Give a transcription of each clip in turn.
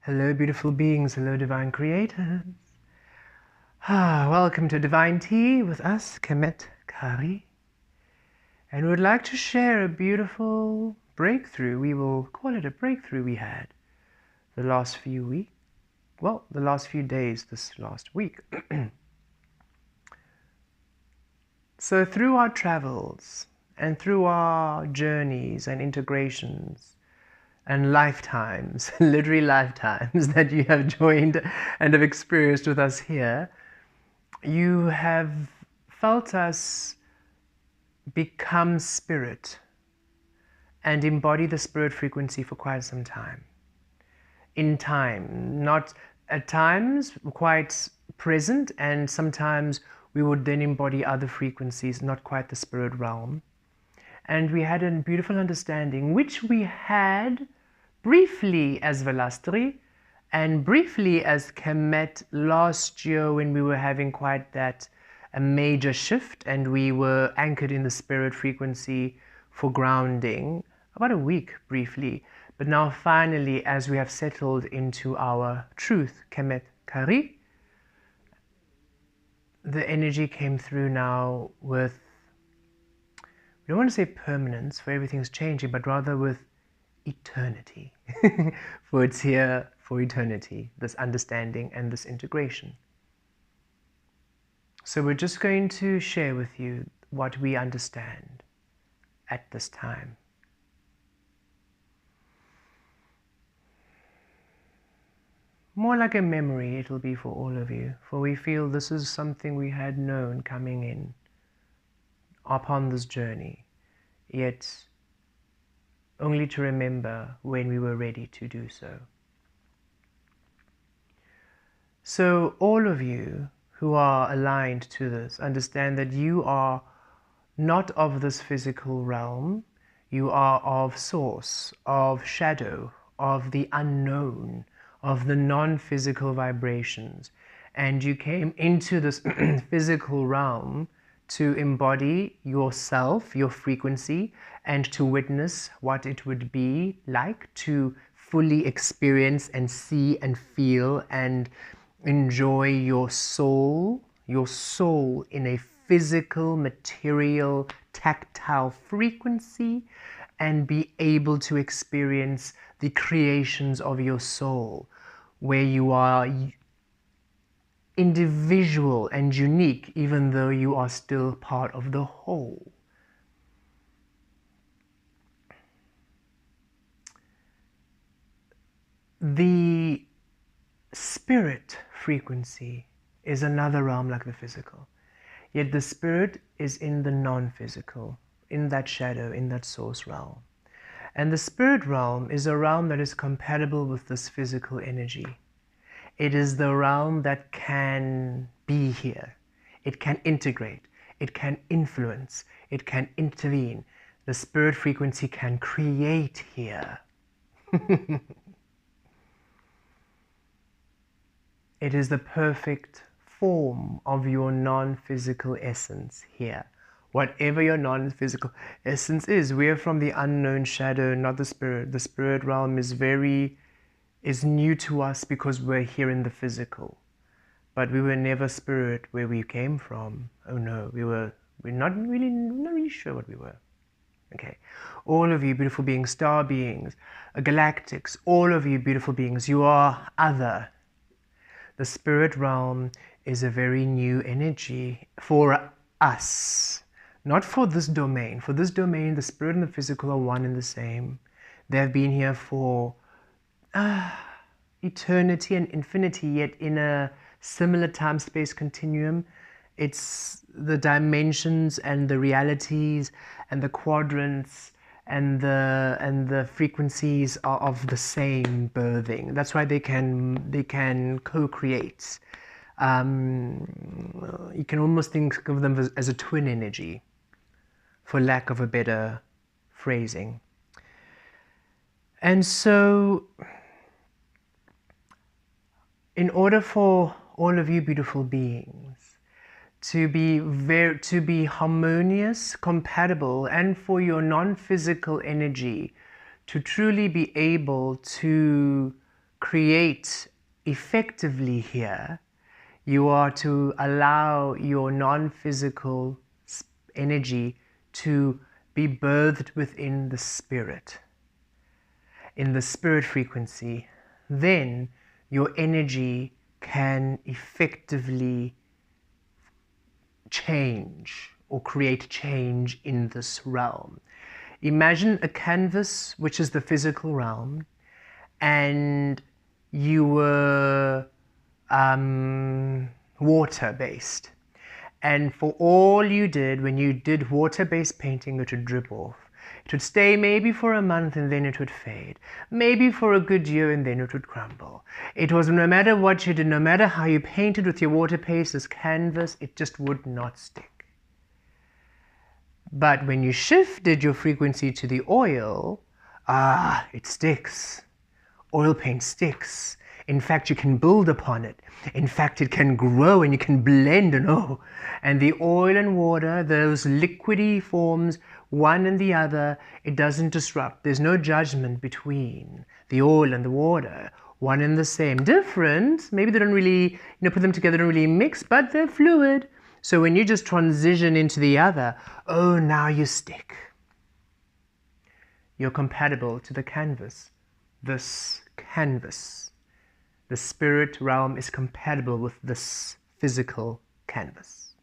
Hello, beautiful beings. Hello, divine creators. Welcome to Divine Tea with us, Kemet Kah-Ri. And we would like to share a beautiful breakthrough. We will call it a breakthrough we had the last few weeks. Well, the last few days this last week. So through our travels and through our journeys and integrations and lifetimes, literally lifetimes that you have joined and have experienced with us here, you have felt us become spirit and embody the spirit frequency for quite some time. In time, not at times quite present, and sometimes we would then embody other frequencies, not quite the spirit realm. And we had a beautiful understanding, which we had briefly as Velastri and briefly as Kemet last year when we were having quite a major shift and we were anchored in the spirit frequency for grounding, about a week briefly. But now finally, as we have settled into our truth, Kemet Kah-Ri, the energy came through now with, we don't want to say permanence, for everything's changing, but rather with eternity. For it's here for eternity, this understanding and this integration. So we're just going to share with you what we understand at this time. More like a memory it'll be for all of you, for we feel this is something we had known coming in upon this journey, yet only to remember when we were ready to do so. So all of you who are aligned to this, understand that you are not of this physical realm, you are of source, of shadow, of the unknown, of the non-physical vibrations. And you came into this physical realm to embody yourself, your frequency, and to witness what it would be like to fully experience and see and feel and enjoy your soul in a physical, material, tactile frequency, and be able to experience the creations of your soul, where you are individual and unique, even though you are still part of the whole. The spirit frequency is another realm like the physical, yet the spirit is in the non-physical, in that shadow, in that source realm. And the spirit realm is a realm that is compatible with this physical energy. It is the realm that can be here. It can integrate. It can influence. It can intervene. The spirit frequency can create here. It is the perfect form of your non-physical essence here. Whatever your non-physical essence is, we are from the unknown shadow, not the spirit. The spirit realm is new to us because we're here in the physical. But we were never spirit where we came from. Oh no, we're not really sure what we were. Okay, all of you beautiful beings, star beings, galactics, all of you beautiful beings, you are other. The spirit realm is a very new energy for us, not for this domain. For this domain, the spirit and the physical are one and the same. They have been here for eternity and infinity, yet in a similar time-space continuum. It's the dimensions and the realities and the quadrants and the frequencies are of the same birthing. That's why they can co-create. You can almost think of them as a twin energy, for lack of a better phrasing. And so, in order for all of you beautiful beings to be harmonious, compatible, and for your non-physical energy to truly be able to create effectively here, you are to allow your non-physical energy to be birthed within the spirit, in the spirit frequency. Then your energy can effectively change or create change in this realm. Imagine a canvas, which is the physical realm, and you were water-based. And for all you did, when you did water-based painting, it would drip off. It would stay maybe for a month and then it would fade. Maybe for a good year and then it would crumble. It was no matter what you did, no matter how you painted with your water paste, this canvas, it just would not stick. But when you shifted your frequency to the oil, it sticks. Oil paint sticks. In fact, you can build upon it. In fact, it can grow and you can blend and the oil and water, those liquidy forms, one and the other, it doesn't disrupt. There's no judgment between the oil and the water. One and the same. Different, maybe they don't really, put them together, don't really mix, but they're fluid. So when you just transition into the other, now you stick. You're compatible to the canvas. This canvas. The spirit realm is compatible with this physical canvas.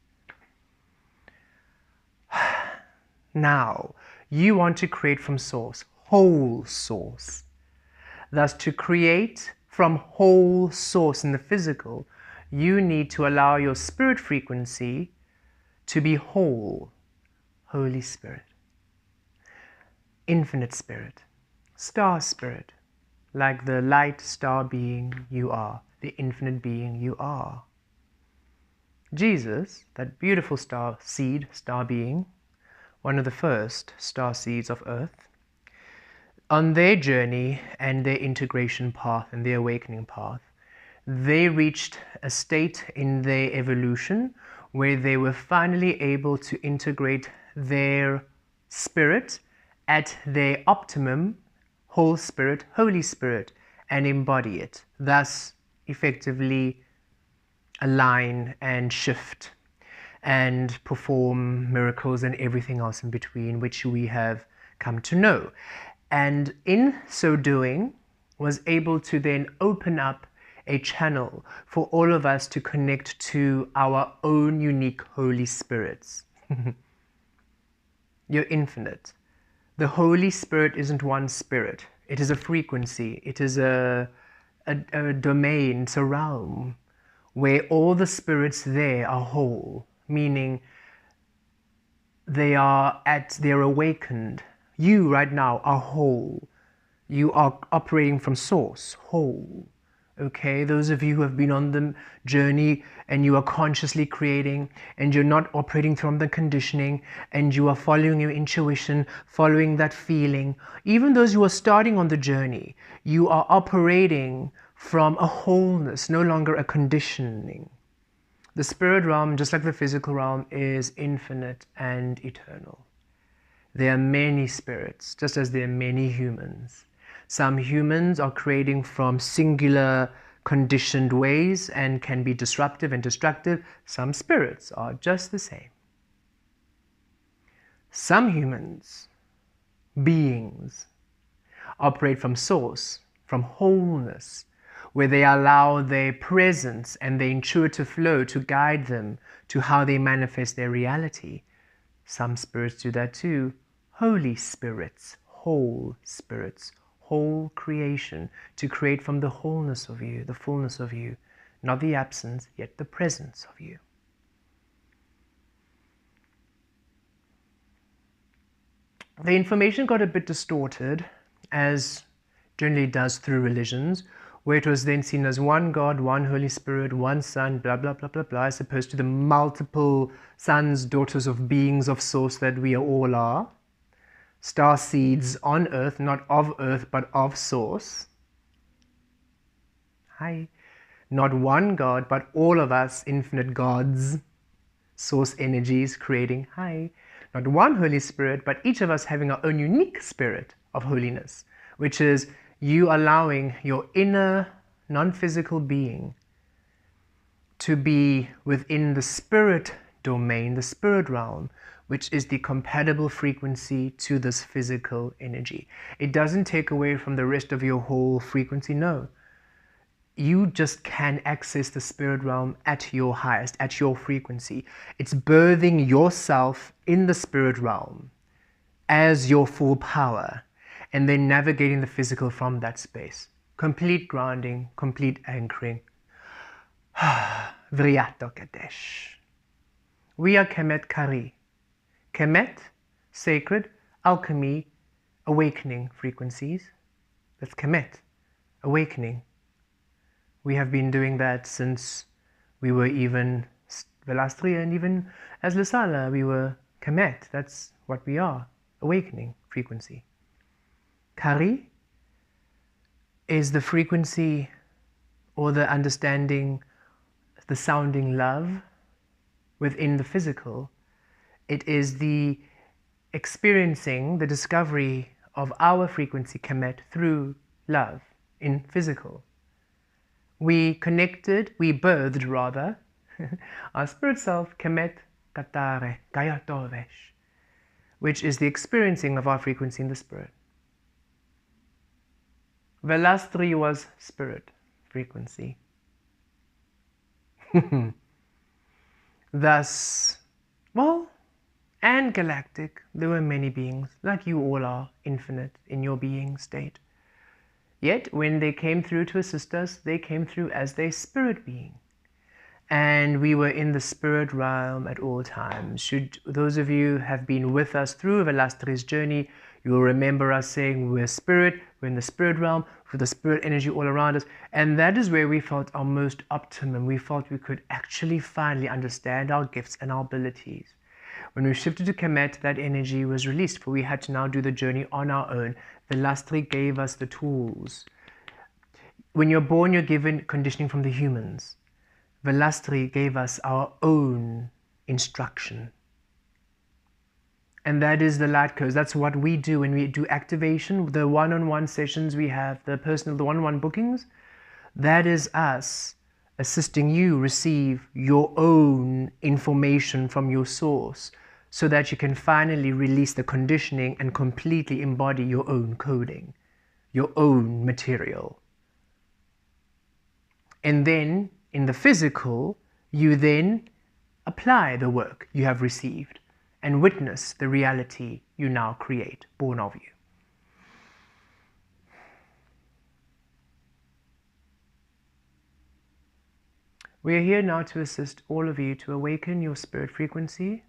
Now, you want to create from source, whole source. Thus, to create from whole source in the physical, you need to allow your spirit frequency to be whole. Holy Spirit, infinite spirit, star spirit, like the light star being you are, the infinite being you are. Jesus, that beautiful star seed, star being, one of the first star seeds of earth, on their journey and their integration path and their awakening path, they reached a state in their evolution where they were finally able to integrate their spirit at their optimum, whole spirit, Holy Spirit, and embody it. Thus, effectively align and shift and perform miracles and everything else in between, which we have come to know. And in so doing, was able to then open up a channel for all of us to connect to our own unique Holy Spirits. You're infinite. The Holy Spirit isn't one spirit. It is a frequency. It is a domain. It's a realm where all the spirits there are whole, meaning they're awakened. You right now are whole. You are operating from source, whole. Okay, those of you who have been on the journey and you are consciously creating and you're not operating from the conditioning and you are following your intuition, following that feeling, even those who are starting on the journey, you are operating from a wholeness, no longer a conditioning. The spirit realm, just like the physical realm, is infinite and eternal. There are many spirits, just as there are many humans. Some humans are creating from singular conditioned ways and can be disruptive and destructive. Some spirits are just the same. Some humans, beings, operate from source, from wholeness, where they allow their presence and their intuitive flow to guide them to how they manifest their reality. Some spirits do that too. Holy spirits, whole spirits, whole creation, to create from the wholeness of you, the fullness of you, not the absence, yet the presence of you. The information got a bit distorted, as generally does through religions, where it was then seen as one God, one Holy Spirit, one Son, blah, blah, blah, blah, blah, as opposed to the multiple sons, daughters of beings of source that we all are. Star seeds on earth, not of earth, but of source. Hi. Not one God, but all of us, infinite gods, source energies creating. Hi. Not one Holy Spirit, but each of us having our own unique spirit of holiness, which is You allowing your inner non-physical being to be within the spirit domain, the spirit realm, which is the compatible frequency to this physical energy. It doesn't take away from the rest of your whole frequency, no. You just can access the spirit realm at your highest, at your frequency. It's birthing yourself in the spirit realm as your full power, and then navigating the physical from that space. Complete grounding, complete anchoring. Vriato Kadesh. We are Kemet Kah-Ri. Kemet, sacred, alchemy, awakening frequencies. That's Kemet, awakening. We have been doing that since we were even Velastri, and even as Lasala, we were Kemet. That's what we are, awakening frequency. Kah-Ri is the frequency or the understanding, the sounding love within the physical. It is the experiencing, the discovery of our frequency, Kemet, through love in physical. We connected, we birthed rather, our spirit self, Kemet Kah-Ri, Kayatovesh, which is the experiencing of our frequency in the spirit. Velastri was spirit frequency. Thus, well, and galactic, there were many beings, like you all are, infinite in your being state. Yet, when they came through to assist us, they came through as their spirit being. And we were in the spirit realm at all times. Should those of you have been with us through Velastri's journey, you will remember us saying we're spirit, we're in the spirit realm, with the spirit energy all around us. And that is where we felt our most optimum. We felt we could actually finally understand our gifts and our abilities. When we shifted to Kemet, that energy was released, for we had to now do the journey on our own. Velastri gave us the tools. When you're born, you're given conditioning from the humans. Velastri gave us our own instruction. And that is the light codes. That's what we do when we do activation, the one-on-one sessions we have, the personal, the one-on-one bookings. That is us assisting you receive your own information from your source, so that you can finally release the conditioning and completely embody your own coding, your own material. And then, in the physical, you then apply the work you have received and witness the reality you now create, born of you. We are here now to assist all of you to awaken your spirit frequency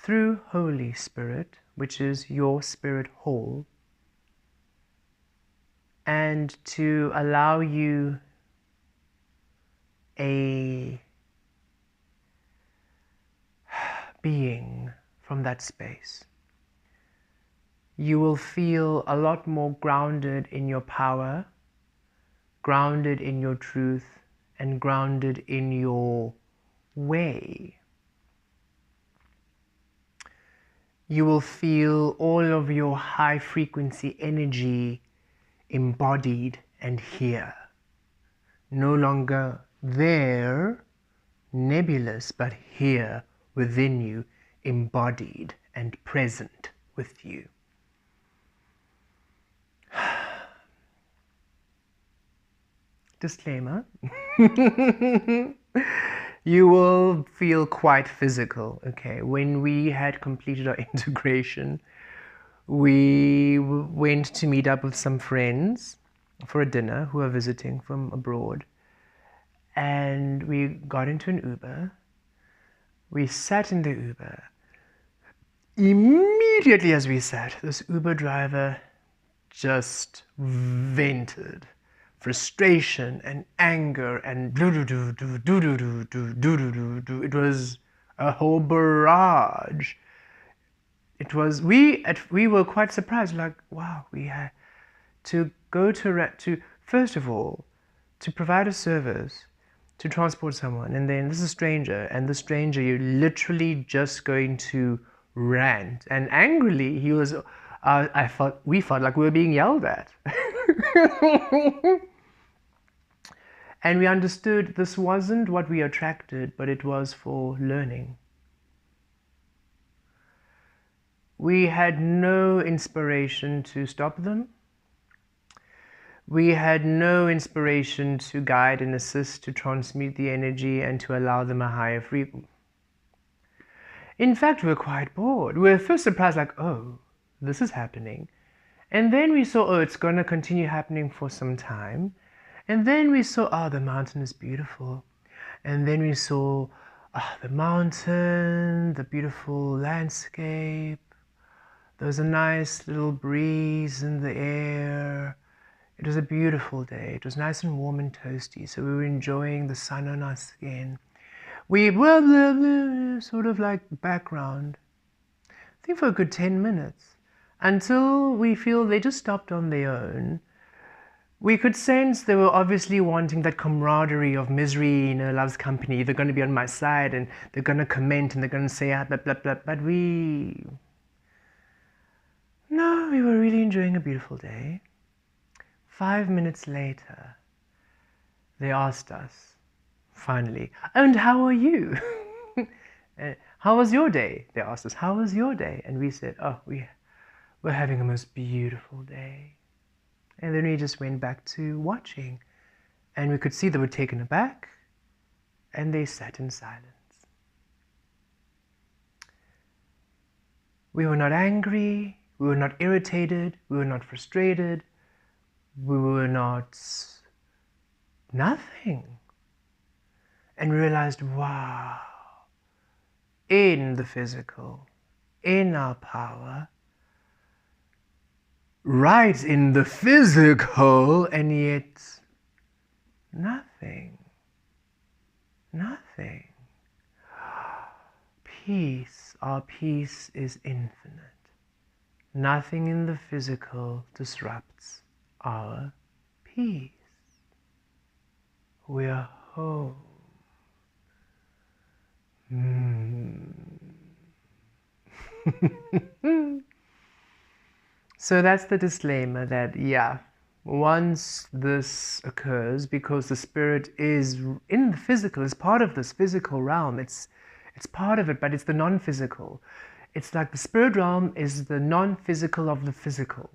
through Holy Spirit, which is your spirit whole, and to allow you a being from that space. You will feel a lot more grounded in your power, grounded in your truth, and grounded in your way. You will feel all of your high frequency energy embodied and here. No longer there, nebulous, but here within you, embodied and present with you. Disclaimer. You will feel quite physical, okay? When we had completed our integration, we went to meet up with some friends for a dinner who are visiting from abroad. And we got into an Uber. We sat in the Uber. Immediately as we sat, this Uber driver just vented frustration and anger and do-do-do-do-do-do-do-do-do-do-do. It was a whole barrage. It was, we were quite surprised, like, wow, we had to go to first of all, to provide a service, to transport someone, and then this is a stranger, and the stranger, you're literally just going to rant. And angrily, he was we felt like we were being yelled at. And we understood this wasn't what we attracted, but it was for learning. We had no inspiration to stop them. We had no inspiration to guide and assist, to transmute the energy and to allow them a higher frequency. In fact, we were quite bored. We were first surprised, like, oh, this is happening. And then we saw, oh, it's going to continue happening for some time. And then we saw, oh, the mountain is beautiful. And then we saw, oh, the mountain, the beautiful landscape. There was a nice little breeze in the air. It was a beautiful day. It was nice and warm and toasty, so we were enjoying the sun on our skin. We were sort of like background, I think for a good 10 minutes, until we feel they just stopped on their own. We could sense they were obviously wanting that camaraderie of misery, love's company. They're going to be on my side and they're going to comment and they're going to say blah, blah, blah. But we were really enjoying a beautiful day. 5 minutes later, they asked us, finally, and how are you? How was your day? They asked us, how was your day? And we said, oh, we're having a most beautiful day. And then we just went back to watching. And we could see they were taken aback, and they sat in silence. We were not angry, we were not irritated, we were not frustrated, we were not nothing. And we realized, wow, in the physical, in our power, right in the physical, and yet nothing. Nothing. Peace, our peace is infinite. Nothing in the physical disrupts our peace. We are home. So that's the disclaimer that, yeah, once this occurs, because the spirit is in the physical, is part of this physical realm, it's part of it, but it's the non-physical. It's like the spirit realm is the non-physical of the physical,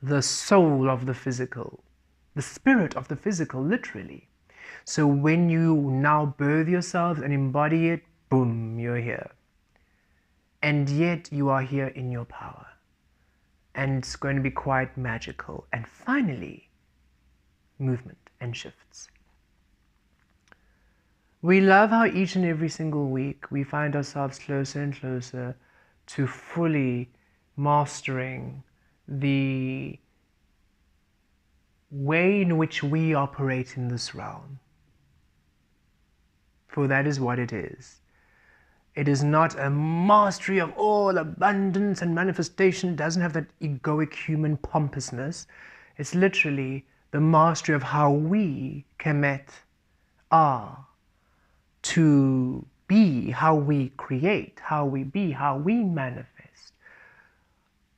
the soul of the physical, the spirit of the physical, literally. So when you now birth yourselves and embody it, boom, you're here. And yet you are here in your power. And it's going to be quite magical. And finally, movement and shifts. We love how each and every single week we find ourselves closer and closer to fully mastering the way in which we operate in this realm. For that is what it is. It is not a mastery of all abundance and manifestation. It doesn't have that egoic human pompousness. It's literally the mastery of how we, Kemet, are to be, how we create, how we be, how we manifest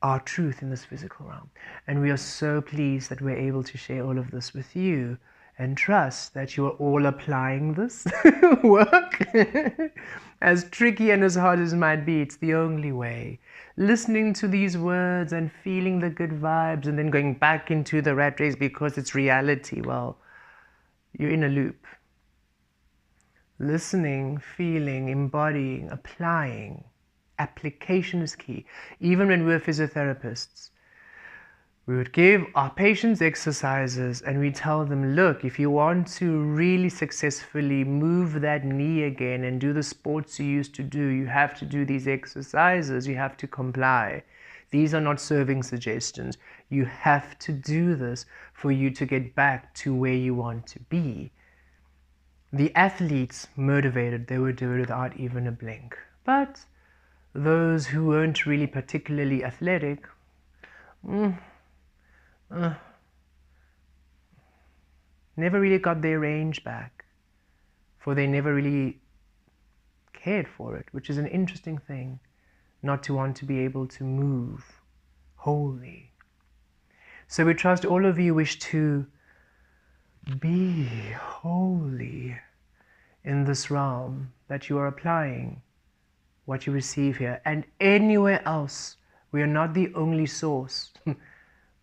our truth in this physical realm. And we are so pleased that we're able to share all of this with you, and trust that you are all applying this work. As tricky and as hard as it might be, it's the only way. Listening to these words and feeling the good vibes and then going back into the rat race because it's reality, well, you're in a loop. Listening, feeling, embodying, applying. Application is key. Even when we're physiotherapists, we would give our patients exercises and we tell them, look, if you want to really successfully move that knee again and do the sports you used to do, you have to do these exercises, you have to comply. These are not serving suggestions. You have to do this for you to get back to where you want to be. The athletes motivated, they would do it without even a blink. But those who weren't really particularly athletic, never really got their range back, for they never really cared for it, which is an interesting thing, not to want to be able to move So we trust all of you wish to be holy in this realm, that you are applying what you receive here. And anywhere else, we are not the only source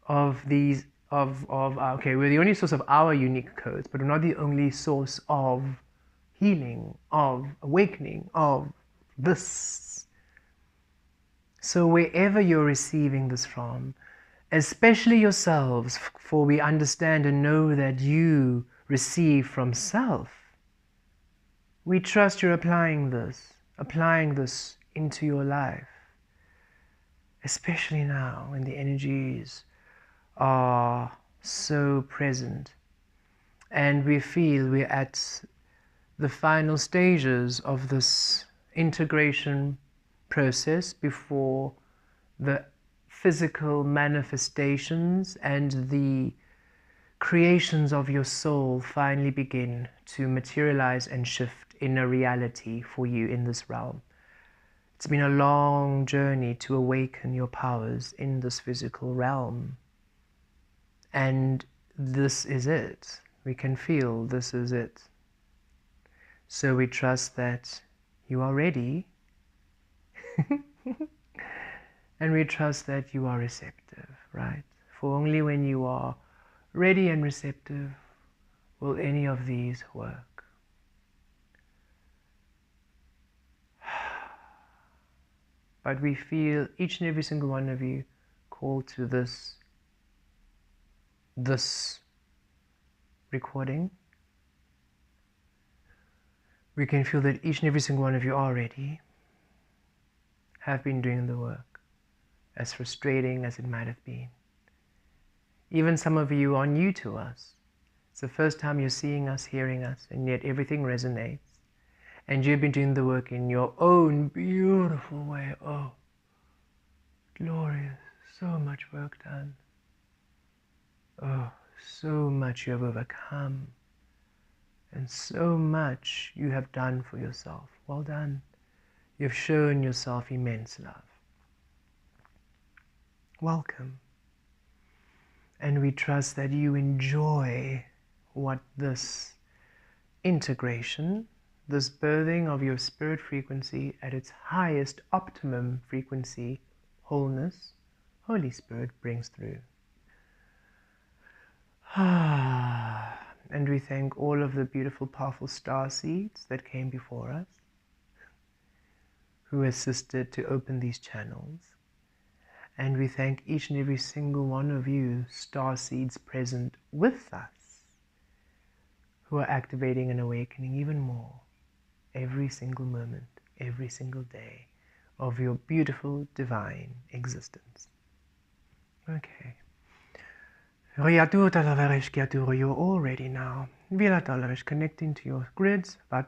of these, okay, we're the only source of our unique codes, but we're not the only source of healing, of awakening, of this. So wherever you're receiving this from, especially yourselves, for we understand and know that you receive from self, we trust you're applying this into your life, especially now when the energies are so present and we feel we're at the final stages of this integration process before the physical manifestations and the creations of your soul finally begin to materialize and shift in a reality for you in this realm. It's been a long journey to awaken your powers in this physical realm. And this is it. We can feel this is it. So we trust that you are ready. And we trust that you are receptive, right? For only when you are ready and receptive will any of these work. But we feel each and every single one of you called to this recording. We can feel that each and every single one of you already have been doing the work, as frustrating as it might have been. Even some of you are new to us. It's the first time you're seeing us, hearing us, and yet everything resonates. And you've been doing the work in your own beautiful way. Oh, glorious, so much work done. Oh, so much you have overcome. And so much you have done for yourself. Well done. You've shown yourself immense love. Welcome. And we trust that you enjoy what this integration, this birthing of your spirit frequency at its highest optimum frequency, wholeness, Holy Spirit brings through. And we thank all of the beautiful, powerful star seeds that came before us, who assisted to open these channels. And we thank each and every single one of you, star seeds present with us, who are activating and awakening even more every single moment, every single day of your beautiful divine existence. Okay. You're all ready now. Connecting to your grids. We're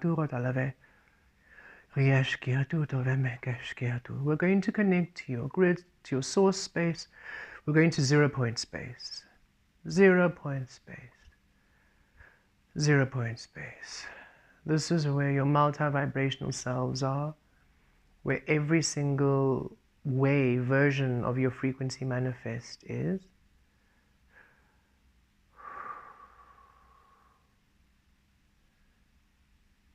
going to connect to your grid, to your source space. We're going to 0 point space. 0 point space. 0 point space. This is where your multi-vibrational selves are, where every single way, version of your frequency manifest is.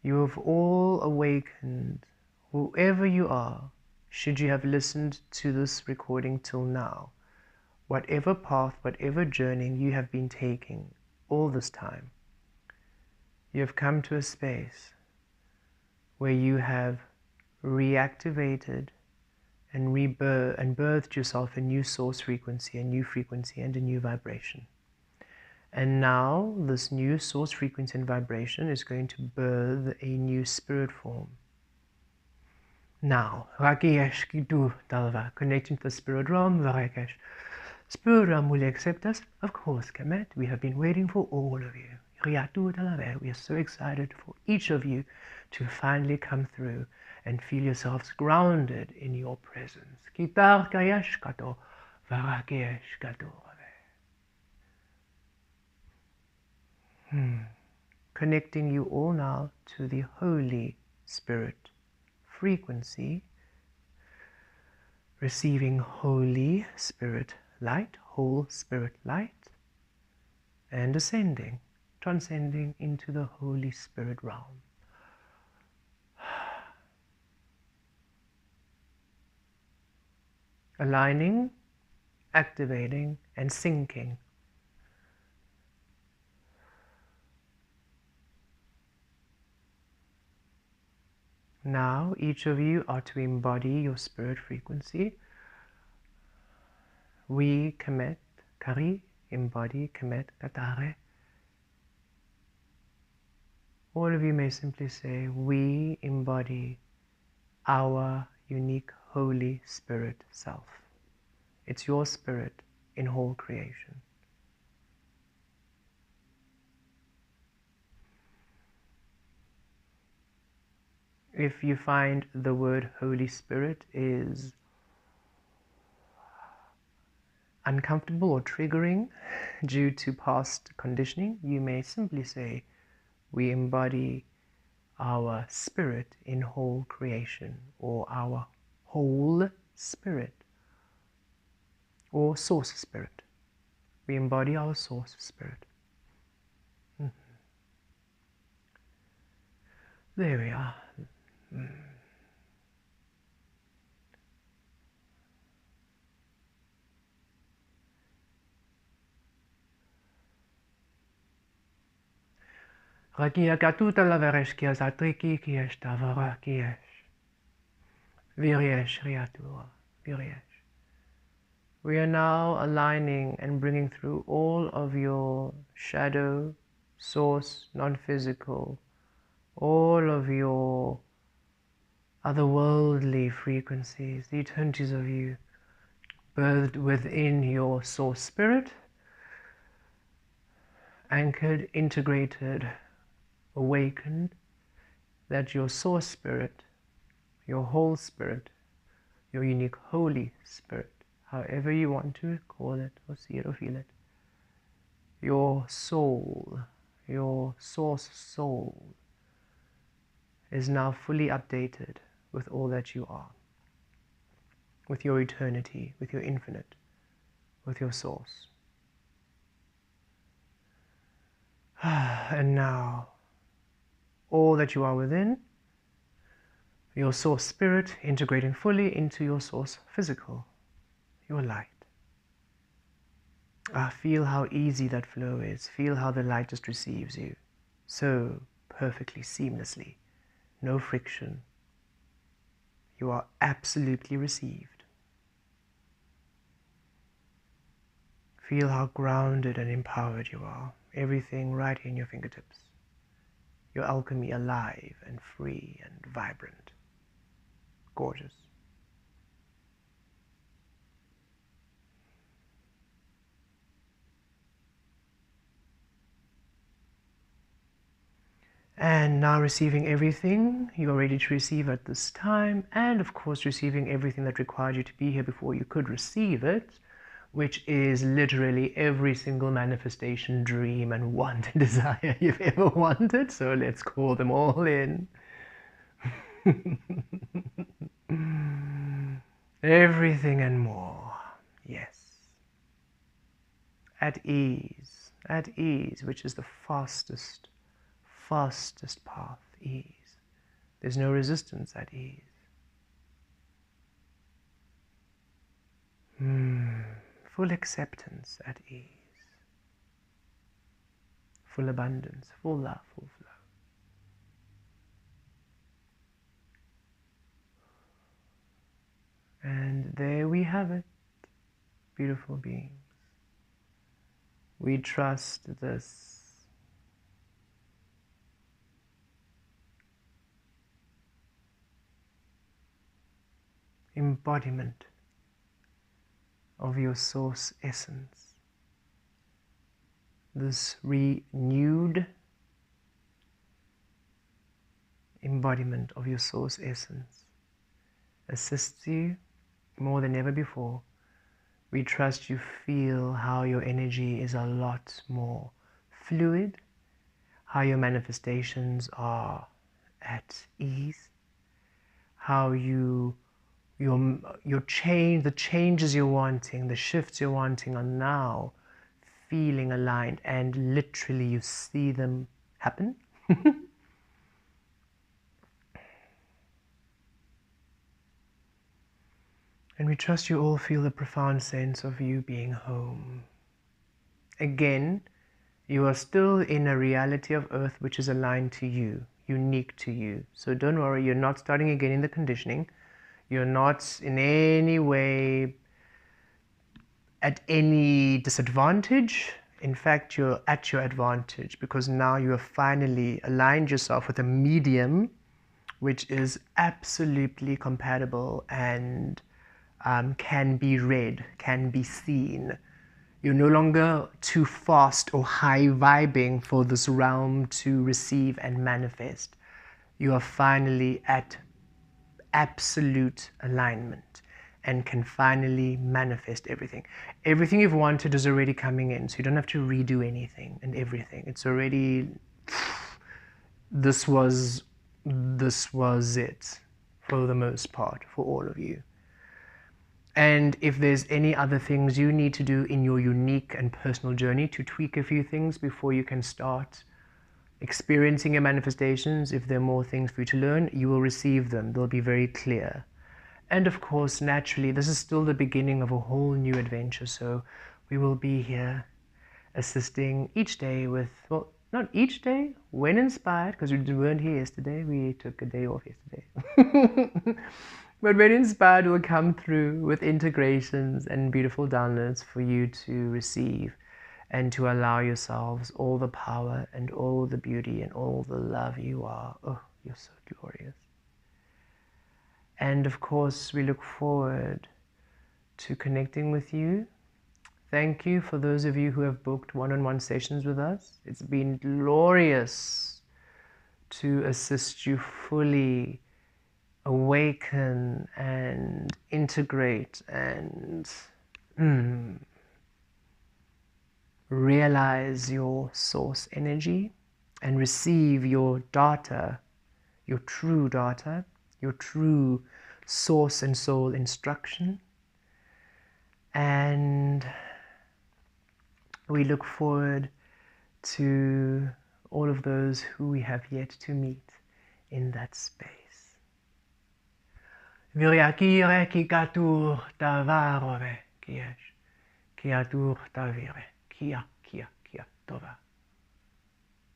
You have all awakened, whoever you are, should you have listened to this recording till now. Whatever path, whatever journey you have been taking all this time, you have come to a space where you have reactivated and birthed yourself a new source frequency, a new frequency, and a new vibration. And now this new source frequency and vibration is going to birth a new spirit form. Now, connecting to the spirit realm, Spirit realm, will you accept us? Of course, Kemet. We have been waiting for all of you. We are so excited for each of you to finally come through and feel yourselves grounded in your presence. Connecting you all now to the Holy Spirit frequency, receiving Holy Spirit light, whole spirit light, and ascending, transcending into the Holy Spirit realm. Aligning, activating, and syncing. Now, each of you are to embody your spirit frequency. We, Kemet Kah-Ri, embody Kemet Kah-Ri. All of you may simply say, we embody our unique Holy Spirit self. It's your spirit in whole creation. If you find the word Holy Spirit is uncomfortable or triggering due to past conditioning, you may simply say, we embody our spirit in whole creation, or our whole spirit, or source spirit. We embody our source spirit. There we are. Rakia katuta laveresh kia zatriki kiesh tavara kiesh. Viryesh riatua. Viryesh. We are now aligning and bringing through all of your shadow, source, non-physical, all of your otherworldly frequencies, the eternities of you, birthed within your source spirit, anchored, integrated, awakened, that your source spirit, your whole spirit, your unique Holy Spirit, however you want to call it or see it or feel it, your soul, your source soul, is now fully updated with all that you are, with your eternity, with your infinite, with your source. And now, all that you are within, your source spirit integrating fully into your source physical, your light. Feel how easy that flow is. Feel how the light just receives you so perfectly, seamlessly. No friction. You are absolutely received. Feel how grounded and empowered you are. Everything right in your fingertips. Your alchemy alive and free and vibrant. Gorgeous. And now receiving everything you are ready to receive at this time, and of course receiving everything that required you to be here before you could receive it, which is literally every single manifestation, dream, and want and desire you've ever wanted. So let's call them all in. Everything and more. Yes. At ease, which is the fastest path, ease. There's no resistance at ease. Full acceptance at ease. Full abundance, full love, full flow. And there we have it, beautiful beings. We trust this embodiment of your source essence, this renewed embodiment of your source essence assists you more than ever before. We trust you feel how your energy is a lot more fluid, how your manifestations are at ease, how you your change, the changes you're wanting, the shifts you're wanting are now feeling aligned, and literally you see them happen. And we trust you all feel the profound sense of you being home. Again, you are still in a reality of earth which is aligned to you, unique to you. So don't worry, you're not starting again in the conditioning. You're not in any way at any disadvantage. In fact, you're at your advantage, because now you have finally aligned yourself with a medium which is absolutely compatible and can be read, can be seen. You're no longer too fast or high vibing for this realm to receive and manifest. You are finally at absolute alignment and can finally manifest everything. Everything you've wanted is already coming in, so you don't have to redo anything and everything. It's already, this was it for the most part for all of you. And if there's any other things you need to do in your unique and personal journey to tweak a few things before you can start experiencing your manifestations, if there are more things for you to learn, you will receive them. They'll be very clear. And of course, naturally, this is still the beginning of a whole new adventure. So we will be here assisting each day with, well, not each day, when inspired, because we weren't here yesterday. We took a day off yesterday. But when inspired, we'll come through with integrations and beautiful downloads for you to receive, and to allow yourselves all the power and all the beauty and all the love you are. Oh, you're so glorious. And of course, we look forward to connecting with you. Thank you for those of you who have booked one-on-one sessions with us. It's been glorious to assist you fully awaken and integrate and realize your source energy and receive your data, your true source and soul instruction. And we look forward to all of those who we have yet to meet in that space. Viriakire kikatur tavarove kiesh, kiatur tavire, kia tova,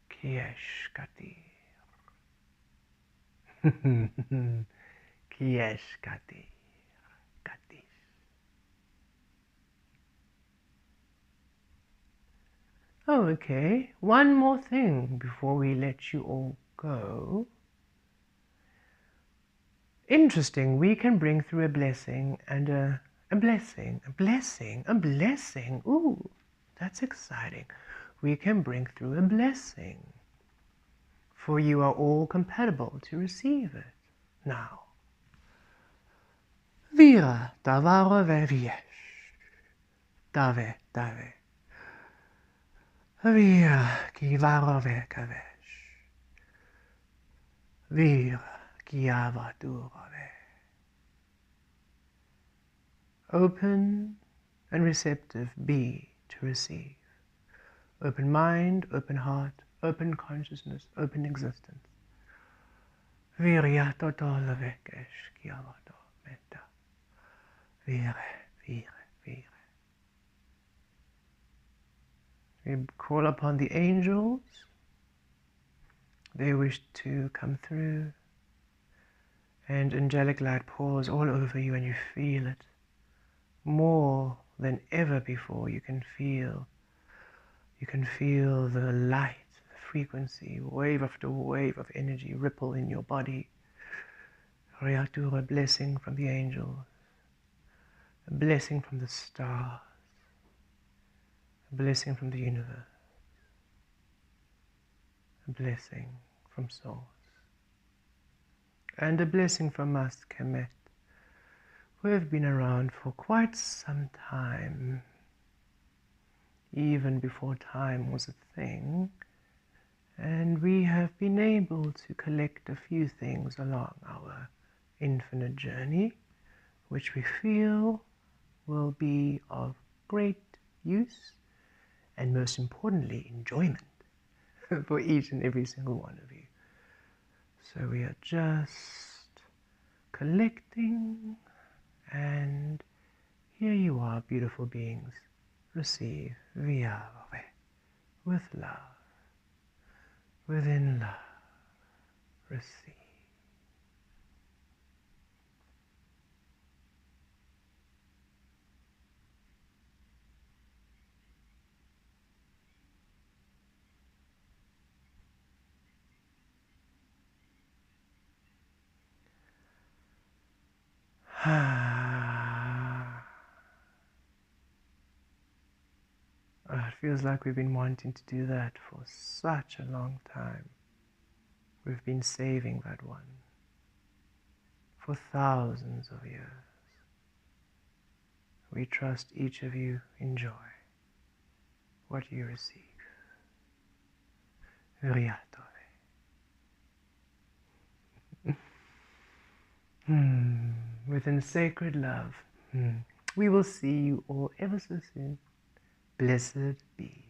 kiesh katir. Kiesh katir, katish. Oh, okay. One more thing before we let you all go. Interesting, we can bring through a blessing and a blessing. Ooh, that's exciting. We can bring through a blessing. For you are all compatible to receive it. Now. Vira tavaro veviesh. Dave. Vira kivaro vekavesh. Vira. Open and receptive be to receive. Open mind, open heart, open consciousness, open existence. Virya totala vekesh kiavato metta. Vire. We call upon the angels. They wish to come through. And angelic light pours all over you, and you feel it more than ever before. You can feel the light, the frequency, wave after wave of energy ripple in your body. A blessing from the angels, a blessing from the stars, a blessing from the universe, a blessing from source. And a blessing from us, Kemet. We have been around for quite some time, even before time was a thing, and we have been able to collect a few things along our infinite journey, which we feel will be of great use and, most importantly, enjoyment for each and every single one of you. So we are just collecting, and here you are, beautiful beings. Receive Viave with love, within love, receive. It feels like we've been wanting to do that for such a long time. We've been saving that one for thousands of years. We trust each of you enjoy what you receive. Riatove. Within sacred love, we will see you all ever so soon. Blessed be.